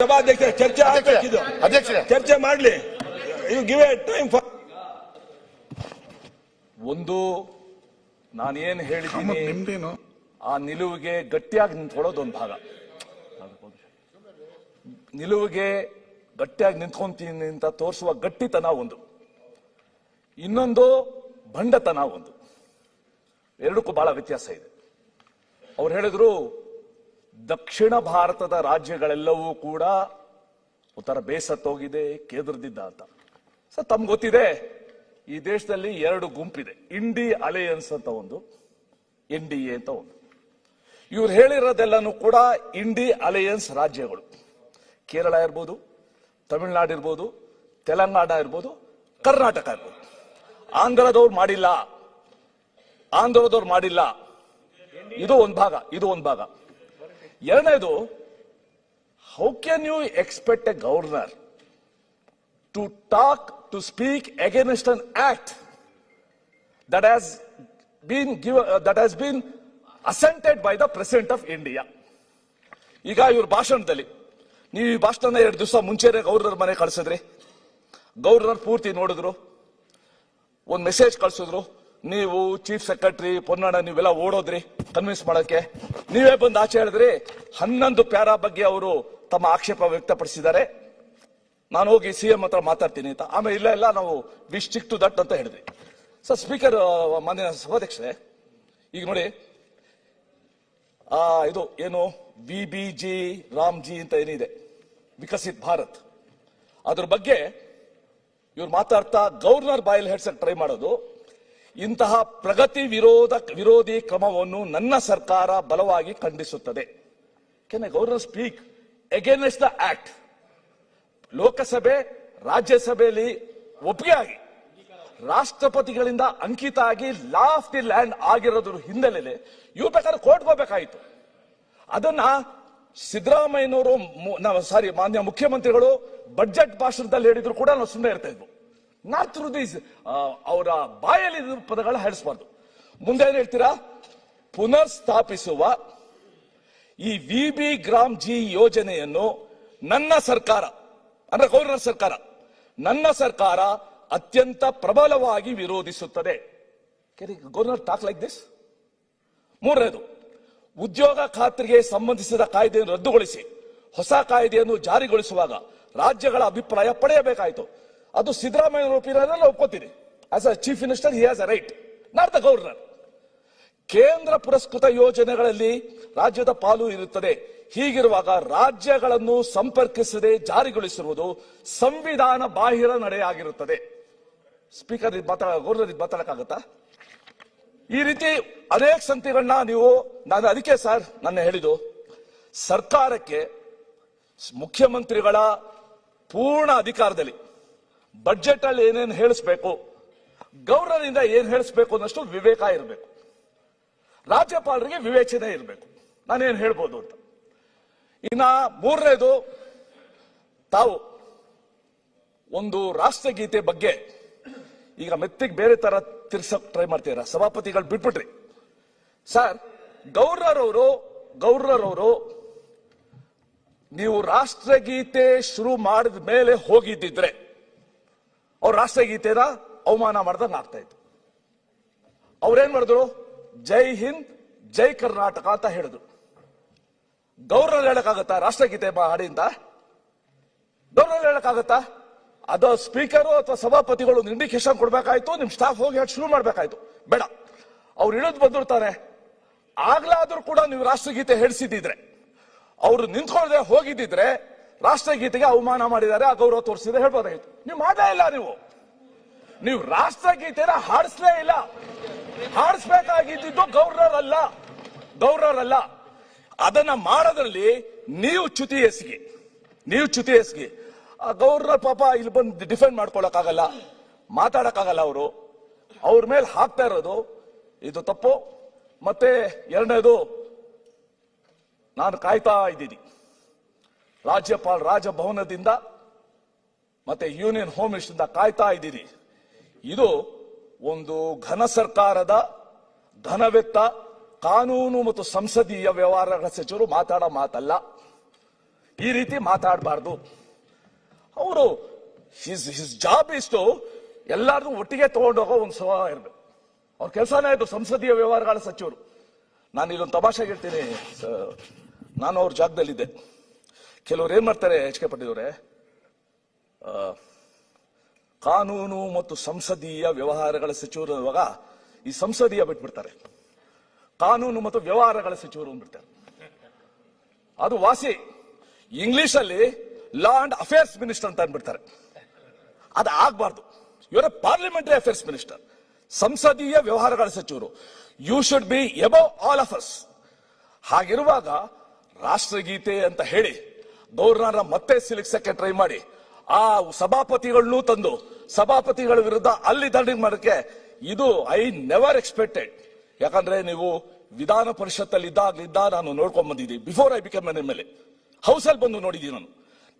ಸಭಾಧ್ಯಕ್ಷ ಚರ್ಚೆ ಆಗಬೇಕಿದ್ದು ಅಧ್ಯಕ್ಷರೇ ಚರ್ಚೆ ಮಾಡಲಿ. You give a time for. ಒಂದು ನಾನೇನು ಹೇಳಿದ್ದೀನಿ ಆ ನಿಲುವಿಗೆ ಗಟ್ಟಿಯಾಗಿ ನಿಂತ್ಕೊಳ್ಳೋದು ಒಂದು ಭಾಗ. ನಿಲುವಿಗೆ ಗಟ್ಟಿಯಾಗಿ ನಿಂತ್ಕೊಂತೀನಿ ಅಂತ ತೋರಿಸುವ ಗಟ್ಟಿತನ ಒಂದು, ಇನ್ನೊಂದು ಬಂಡತನ ಒಂದು. ಎರಡಕ್ಕೂ ಬಹಳ ವ್ಯತ್ಯಾಸ ಇದೆ. ಅವ್ರು ಹೇಳಿದ್ರು ದಕ್ಷಿಣ ಭಾರತದ ರಾಜ್ಯಗಳೆಲ್ಲವೂ ಕೂಡ ಉತ್ತರ ಬೇಸತ್ತೋಗಿದೆ, ಕೇಂದ್ರದಿದ್ದ ಅಂತ. ಸರ್ ತಮ್ಗೆ ಗೊತ್ತಿದೆ ಈ ದೇಶದಲ್ಲಿ ಎರಡು ಗುಂಪಿದೆ, ಇಂಡಿ ಅಲಯನ್ಸ್ ಅಂತ ಒಂದು, NDA ಅಂತ ಒಂದು. ಇವ್ರು ಹೇಳಿರೋದೆಲ್ಲನೂ ಕೂಡ ಇಂಡಿ ಅಲಯನ್ಸ್ ರಾಜ್ಯಗಳು. ಕೇರಳ ಇರ್ಬೋದು, ತಮಿಳುನಾಡು ಇರ್ಬೋದು, ತೆಲಂಗಾಣ ಇರ್ಬೋದು, ಕರ್ನಾಟಕ ಇರ್ಬೋದು. ಆಂಧ್ರದವ್ರು ಮಾಡಿಲ್ಲ. ಇದು ಒಂದು ಭಾಗ, ಇದು ಒಂದು ಭಾಗ. ಎರಡನೇದು, how can you expect a governor to speak against an act that has been assented by the President of India. ಈಗ ಇವ್ರ ಭಾಷಣದಲ್ಲಿ ನೀವು ಈ ಭಾಷಣ 2 ದಿವಸ ಮುಂಚೆನೆ ಗವರ್ನರ್ ಮನೆ ಕಳಿಸಿದ್ರಿ. ಗವರ್ನರ್ ಪೂರ್ತಿ ನೋಡಿದ್ರು, ಒಂದು ಮೆಸೇಜ್ ಕಳಿಸಿದ್ರು. ನೀವು ಚೀಫ್ ಸೆಕ್ರೆಟರಿ ಪೊನ್ನಣ್ಣ ನೀವೆಲ್ಲ ಓಡೋದ್ರಿ ಕನ್ವಿನ್ಸ್ ಮಾಡಕ್ಕೆ. ನೀವೇ ಬಂದು ಆಚೆ ಹೇಳಿದ್ರಿ 11 ಪ್ಯಾರಾ ಬಗ್ಗೆ ಅವರು ತಮ್ಮ ಆಕ್ಷೇಪ ವ್ಯಕ್ತಪಡಿಸಿದ್ದಾರೆ. ನಾನು ಹೋಗಿ CM ಹತ್ರ ಮಾತಾಡ್ತೀನಿ ಅಂತ. ಆಮೇಲೆ ಇಲ್ಲ ನಾವು ವಿ ಸ್ಟಿಕ್ ಟು ದಟ್ ಅಂತ ಹೇಳಿದ್ವಿ. ಸರ್ ಸ್ಪೀಕರ್, ಮಾನ್ಯ ಸಭಾಧ್ಯಕ್ಷರೇ, ಈಗ ನೋಡಿ ಇದು ಏನು VBG ರಾಮ್ಜಿ ಅಂತ ಏನಿದೆ, ವಿಕಸಿತ್ ಭಾರತ್, ಅದ್ರ ಬಗ್ಗೆ ಇವ್ರು ಮಾತಾಡ್ತಾ ಗವರ್ನರ್ ಬಾಯಲ್ಲಿ ಹೇಳ್ಸಕ್ ಟ್ರೈ ಮಾಡೋದು, ಇಂತಹ ಪ್ರಗತಿ ವಿರೋಧಿ ಕ್ರಮವನ್ನು ನನ್ನ ಸರ್ಕಾರ ಬಲವಾಗಿ ಖಂಡಿಸುತ್ತದೆ. Can a governor speak against the act? ಲೋಕಸಭೆ ರಾಜ್ಯಸಭೆಯಲ್ಲಿ ಒಪ್ಪಿಗೆ ಆಗಿ ರಾಷ್ಟ್ರಪತಿಗಳಿಂದ ಅಂಕಿತ ಆಗಿ ಲಾ ಆಫ್ ದಿ ಲ್ಯಾಂಡ್ ಆಗಿರೋದ್ರ ಹಿನ್ನೆಲೆಯಲ್ಲಿ ಇವ್ರು ಬೇಕಾದ್ರೆ ಕೋರ್ಟ್ಗೆ ಹೋಗ್ಬೇಕಾಯ್ತು. ಅದನ್ನ ಸಿದ್ದರಾಮಯ್ಯನವರು ಮಾನ್ಯ ಮುಖ್ಯಮಂತ್ರಿಗಳು ಬಜೆಟ್ ಭಾಷಣದಲ್ಲಿ ಹೇಳಿದ್ರು ಕೂಡ ನಾವು ಸುಮ್ಮನೆ ಇರ್ತಾ ಇದ್ವು. ನಾಟ್ ಥ್ರೂ ದೀಸ್ ಅವರ ಬಾಯಲ್ಲಿ ಪದಗಳ ಹೇಳಿಸಬಾರ್ದು. ಮುಂದೆ ಏನ್ ಹೇಳ್ತೀರಾ? ಪುನರ್ ಸ್ಥಾಪಿಸುವ ಈ VB ಗ್ರಾಮ್ ಜಿ ಯೋಜನೆಯನ್ನು ನನ್ನ ಸರ್ಕಾರ, ಅಂದ್ರೆ ಗವರ್ನರ್ ಸರ್ಕಾರ, ನನ್ನ ಸರ್ಕಾರ ಅತ್ಯಂತ ಪ್ರಬಲವಾಗಿ ವಿರೋಧಿಸುತ್ತದೆ. Governor talk like this. ಮೂರನೇದು, ಉದ್ಯೋಗ ಖಾತ್ರಿಗೆ ಸಂಬಂಧಿಸಿದ ಕಾಯ್ದೆಯನ್ನು ರದ್ದುಗೊಳಿಸಿ ಹೊಸ ಕಾಯ್ದೆಯನ್ನು ಜಾರಿಗೊಳಿಸುವಾಗ ರಾಜ್ಯಗಳ ಅಭಿಪ್ರಾಯ ಪಡೆಯಬೇಕಾಯಿತು. ಅದು ಸಿದ್ದರಾಮಯ್ಯ ಒಪ್ಪಿರೋದ್ರಲ್ಲಿ ಒಪ್ಕೋತೀನಿ. As a chief minister he has a right, not the governor. ಕೇಂದ್ರ ಪುರಸ್ಕೃತ ಯೋಜನೆಗಳಲ್ಲಿ ರಾಜ್ಯದ ಪಾಲು ಇರುತ್ತದೆ. ಹೀಗಿರುವಾಗ ರಾಜ್ಯಗಳನ್ನು ಸಂಪರ್ಕಿಸದೆ ಜಾರಿಗೊಳಿಸಿರುವುದು ಸಂವಿಧಾನ ಬಾಹಿರ ನಡೆಯಾಗಿರುತ್ತದೆ. ಸ್ಪೀಕರ್ ಗವರ್ನರ್ ಇದು ಮಾತಾಡಕ್ಕಾಗತ್ತಾ? ಈ ರೀತಿ ಅನೇಕ ಸಂಗತಿಗಳನ್ನ ನಾನು ಅದಕ್ಕೆ ಸರ್ ನನ್ನ ಹೇಳಿದ್ದು, ಸರ್ಕಾರಕ್ಕೆ ಮುಖ್ಯಮಂತ್ರಿಗಳ ಪೂರ್ಣ ಅಧಿಕಾರದಲ್ಲಿ ಬಜೆಟ್ ಅಲ್ಲಿ ಏನೇನು ಹೇಳಿಸ್ಬೇಕು, ಗವರ್ನರ್ ಇಂದ ಏನ್ ಹೇಳಿಸ್ಬೇಕು ಅನ್ನಷ್ಟು ವಿವೇಕ ಇರಬೇಕು. ರಾಜ್ಯಪಾಲರಿಗೆ ವಿವೇಚನೆ ಇರಬೇಕು, ನಾನೇನು ಹೇಳ್ಬೋದು ಅಂತ. ಇನ್ನ ಮೂರನೇದು, ತಾವು ಒಂದು ರಾಷ್ಟ್ರಗೀತೆ ಬಗ್ಗೆ ಈಗ ಮೆತ್ತಿಗೆ ಬೇರೆ ತರ ತಿರ್ಸಕ್ ಟ್ರೈ ಮಾಡ್ತೀರಾ. ಸಭಾಪತಿಗಳು ಬಿಟ್ಬಿಟ್ರಿ ಸರ್. ಗವರ್ನರ್ ಅವರು ನೀವು ರಾಷ್ಟ್ರಗೀತೆ ಶುರು ಮಾಡಿದ ಮೇಲೆ ಹೋಗಿದ್ದಿದ್ರೆ ಅವ್ರ ರಾಷ್ಟ್ರಗೀತೆನ ಅವಮಾನ ಮಾಡ್ದಂಗ ಆಗ್ತಾ ಇತ್ತು. ಅವ್ರೇನ್ ಮಾಡಿದ್ರು? ಜೈ ಹಿಂದ್ ಜೈ ಕರ್ನಾಟಕ ಅಂತ ಹೇಳಿದ್ರು. ಗವರ್ನರ್ ಹೇಳಕ್ಕಾಗತ್ತಾ ರಾಷ್ಟ್ರಗೀತೆ ಹಾಡಿ ಅಂತ? ಗವರ್ನರ್ ಹೇಳಕ್ಕಾಗತ್ತಾ? ಅದು ಸ್ಪೀಕರು ಅಥವಾ ಸಭಾಪತಿಗಳು ಇಂಡಿಕೇಶನ್ ಕೊಡ್ಬೇಕಾಯ್ತು, ನಿಮ್ ಸ್ಟಾಫ್ ಹೋಗಿ ಶುರು ಮಾಡ್ಬೇಕಾಯ್ತು. ಬೇಡ, ಅವ್ರು ಇಳಿದು ಬಂದಿರ್ತಾರೆ. ಆಗ್ಲಾದ್ರೂ ಕೂಡ ನೀವು ರಾಷ್ಟ್ರಗೀತೆ ಹೇಳಿಸಿದ್ರೆ, ಅವ್ರು ನಿಂತ್ಕೊಳ್ಳದೆ ಹೋಗಿದ್ದಿದ್ರೆ ರಾಷ್ಟ್ರಗೀತೆಗೆ ಅವಮಾನ ಮಾಡಿದ್ದಾರೆ, ಅಗೌರವ ತೋರಿಸಿದ್ರೆ ಹೇಳ್ಬೋದಾಗಿತ್ತು. ನೀವು ಮಾಡಲೇ ಇಲ್ಲ. ನೀವು ರಾಷ್ಟ್ರಗೀತೆನ ಹಾಡಿಸ್ಲೇ ಇಲ್ಲ. ಹಾಡಿಸ್ಬೇಕಾಗಿದ್ದು ಗವರ್ನರ್ ಅಲ್ಲ. ಅದನ್ನ ಮಾಡೋದ್ರಲ್ಲಿ ನೀವು ಚ್ಯುತಿ ಎಸಗಿ ಗವರ್ನರ್ ಪಾಪ ಇಲ್ಲಿ ಬಂದು ಡಿಫೆಂಡ್ ಮಾಡ್ಕೊಳಕ್ಕಾಗಲ್ಲ, ಮಾತಾಡಕ್ಕಾಗಲ್ಲ. ಅವ್ರ ಮೇಲೆ ಹಾಕ್ತಾ ಇರೋದು ಇದು ತಪ್ಪು. ಮತ್ತೆ ಎರಡನೇದು, ನಾನು ಕಾಯ್ತಾ ಇದ್ದೀನಿ ರಾಜಭವನದಿಂದ ಮತ್ತೆ ಯೂನಿಯನ್ ಹೋಮ್ ಮಿನಿಸ್ಟರ್ ಕಾಯ್ತಾ ಇದ್ದೀನಿ. ಇದು ಒಂದು ಘನ ಸರ್ಕಾರದ ಘನವೆತ್ತ ಕಾನೂನು ಮತ್ತು ಸಂಸದೀಯ ವ್ಯವಹಾರಗಳ ಸಚಿವರು ಮಾತಾಡೋ ಮಾತಲ್ಲ. ಈ ರೀತಿ ಮಾತಾಡಬಾರ್ದು. ಅವರು ಹಿಸ್ ಜಾಬ್ ಇಷ್ಟು ಎಲ್ಲಾರ್ದು ಒಟ್ಟಿಗೆ ತಗೊಂಡೋಗೋ ಒಂದು ಸ್ವಭಾವ ಇರಬೇಕು. ಅವ್ರ ಕೆಲಸನೇ ಇದು, ಸಂಸದೀಯ ವ್ಯವಹಾರಗಳ ಸಚಿವರು. ನಾನು ಇದೊಂದು ತಮಾಷೆಗೆ ಹೇಳ್ತೀನಿ, ನಾನು ಅವ್ರ ಜಾಗದಲ್ಲಿದ್ದೆ. ಕೆಲವ್ರು ಏನ್ ಮಾಡ್ತಾರೆ, ಎಚ್ ಕೆ ಪಟೇಲ್ ಅವರೇ, ಕಾನೂನು ಮತ್ತು ಸಂಸದೀಯ ವ್ಯವಹಾರಗಳ ಸಚಿವರು ಇರುವಾಗ ಈ ಸಂಸದೀಯ ಬಿಟ್ಬಿಡ್ತಾರೆ, ಕಾನೂನು ಮತ್ತು ವ್ಯವಹಾರಗಳ ಸಚಿವರು ಅಂದ್ಬಿಡ್ತಾರೆ. ಅದು ವಾಸಿ. ಇಂಗ್ಲಿಷ್ ಅಲ್ಲಿ ಲಾ ಅಂಡ್ ಅಫೇರ್ಸ್ ಮಿನಿಸ್ಟರ್ ಅಂತ ಅಂದ್ಬಿಡ್ತಾರೆ. ಅದು ಆಗ್ಬಾರ್ದು. ಇವರ ಪಾರ್ಲಿಮೆಂಟರಿ ಅಫೇರ್ಸ್ ಮಿನಿಸ್ಟರ್, ಸಂಸದೀಯ ವ್ಯವಹಾರಗಳ ಸಚಿವರು. You should be above all of us. ಹಾಗಿರುವಾಗ ರಾಷ್ಟ್ರಗೀತೆ ಅಂತ ಹೇಳಿ ಗವರ್ನರ್ ಮತ್ತೆ ಸಿಲುಕ್ಸಕ್ಕೆ ಟ್ರೈ ಮಾಡಿ, ಆ ಸಭಾಪತಿಗಳನ್ನೂ ತಂದು ಸಭಾಪತಿಗಳ ವಿರುದ್ಧ ಅಲ್ಲಿ ದಂಡನೆ ಮಾಡೋಕ್ಕೆ, ಇದು ಐ ನೆವರ್ ಎಕ್ಸ್ಪೆಕ್ಟೆಡ್. ಯಾಕಂದ್ರೆ ನೀವು ವಿಧಾನ ಪರಿಷತ್ತಲ್ಲಿ ಇದ್ದಾಗಲಿದ್ದ ನಾನು ನೋಡ್ಕೊಂಡ್ ಬಂದಿದ್ದೀನಿ. Before I become an MLA house ಅಲ್ಲಿ ಬಂದು ನೋಡಿದ್ದೀನಿ ನಾನು.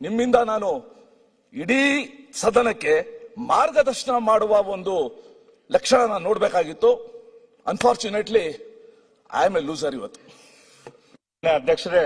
ನಿಮ್ಮಿಂದ ನಾನು ಇಡೀ ಸದನಕ್ಕೆ ಮಾರ್ಗದರ್ಶನ ಮಾಡುವ ಒಂದು ಲಕ್ಷಣ ನಾನು ನೋಡ್ಬೇಕಾಗಿತ್ತು. Unfortunately I am a loser ಇವತ್ತು. ಅಧ್ಯಕ್ಷರೇ,